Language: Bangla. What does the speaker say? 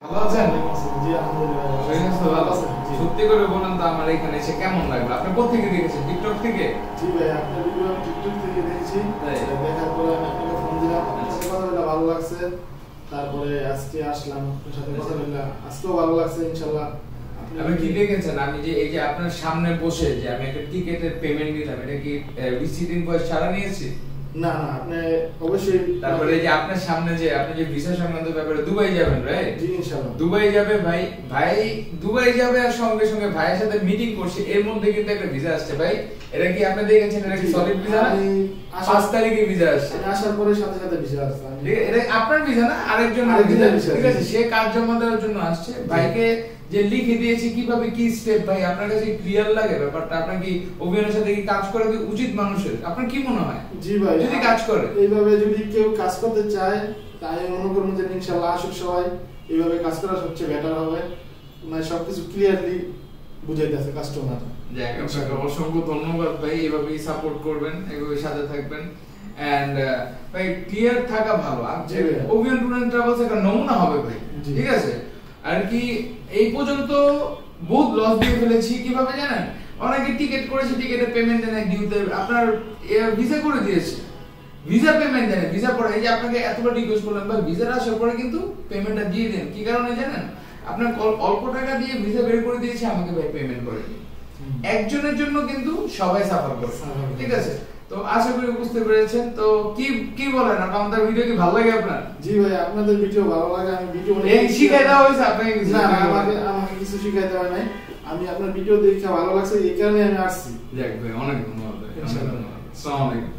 ভালো আছেন? জি আলহামদুলিল্লাহ। ভালো আছেন? সত্যি করে বলেন তো আমার এখানে এসে কেমন লাগলো? আপনি কোথা থেকে দেখেছেন? টিকটক থেকে? জি ভাই, আপনার ভিডিও আমি টিকটক থেকে দেখেছি। তাই? দেখার পরে আমি আপনাকে ফোন দিলাম। আপনার আচ্ছা। সাথে কথা বলে ভালো লাগছে। তারপরে আজকে আসলাম আপনার সাথে কথা আচ্ছা। বলে। আজকেও ভালো লাগছে ইনশাআল্লাহ। আপনি কি দেখেছেন? আমি যে এই যে আপনার সামনে বসে যে আমি একটা টিকেটের পেমেন্ট দিলাম, এটা কি ভিজিটিং ইনভয়েস ছাড়া নিয়েছি? না না, আপনি অবশ্যই। তারপরে এই যে আপনার সামনে যে আপনি যে ভিসা সংক্রান্ত ব্যাপারে দুবাই যাবেন, রাইট? জি ইনশাআল্লাহ। দুবাই যাবে ভাই, ভাই দুবাই যাবে আর সঙ্গে সঙ্গে ভাইয়ের সাথে মিটিং করছে, এর মধ্যে কিন্তু একটা ভিসা আসছে ভাই। এটা কি আপনি দেখেছেন? এটা কি সলিড ভিসা? আমি 5 তারিখে ভিসা আসছে। আমি আসার পরে সাথে সাথে ভিসা আসছে। ঠিক আছে, এটা আপনার ভিসা না, আরেকজনের ভিসা। ঠিক আছে, সে কাজ জমা দেওয়ার জন্য আসছে। ভাইকে যে লিখে দিয়েছি কিভাবে কি স্টেপ, ভাই আপনার কাছে ক্লিয়ার লাগে ব্যাপারটা? আপনার কি অভিয়ানের সাথে কি কাজ করা কি উচিত মানুষের? আপনার কি মনে হয়? জি ভাই, যদি কাজ করে এইভাবে যদি কেউ কাজ করতে চায় তাই মনে করুন যে ইনশাআল্লাহ আসুক সবাই। এইভাবে কাজ করা সবচেয়ে বেটার হবে। মানে সবকিছু ক্লিয়ারলি বুঝাইতেছে কাস্টমার। যাক, আপনাকে অসংখ্য ধন্যবাদ ভাই। এভাবেই সাপোর্ট করবেন, এভাবে সাথে থাকবেন। এন্ড ভাই ক্লিয়ার থাকা ভালো। আর জি ভাই। ওভিয়ান ট্যুর এন্ড ট্রাভেলস একটা নমুনা হবে ভাই। জি। ঠিক আছে, আর কি এই পর্যন্ত বহুত লস দিয়ে ফেলেছি। কিভাবে জানেন? অনেকে টিকেট করেছে, টিকেটের পেমেন্ট দেন ডিউতে, আপনার ভিসা করে দিয়েছে, ভিসা পেমেন্ট দেন, ভিসা পরে এই যে আপনাকে এতবার রিকোয়েস্ট করলাম ভাই ভিসা আসার পরে কিন্তু পেমেন্টটা দিয়ে দেন। কি কারণে জানেন? আপনার অল্প টাকা দিয়ে ভিসা বের করে দিয়েছে, আমাকে ভাই পেমেন্ট করে দিন। একজনের জন্য কিন্তু সবাই সাফার করে। ঠিক আছে, তো আশা করি বুঝতে পেরেছেন। তো কি কি বলেন, আপনার ভিডিও কি ভালো লাগে আপনার? জি ভাই, আপনাদের ভিডিও ভালো লাগে। আমি ভিডিও এই শিখাই দেওয়া হয়েছে আপনাকে কিছু? না না, আমাকে কিছু শিখাই দেওয়া নাই। আমি আপনার ভিডিও দেখে ভালো লাগছে, এই কারণে আমি আসছি। যাক ভাই, অনেক ধন্যবাদ ভাই, অনেক ধন্যবাদ। আসসালামু আলাইকুম।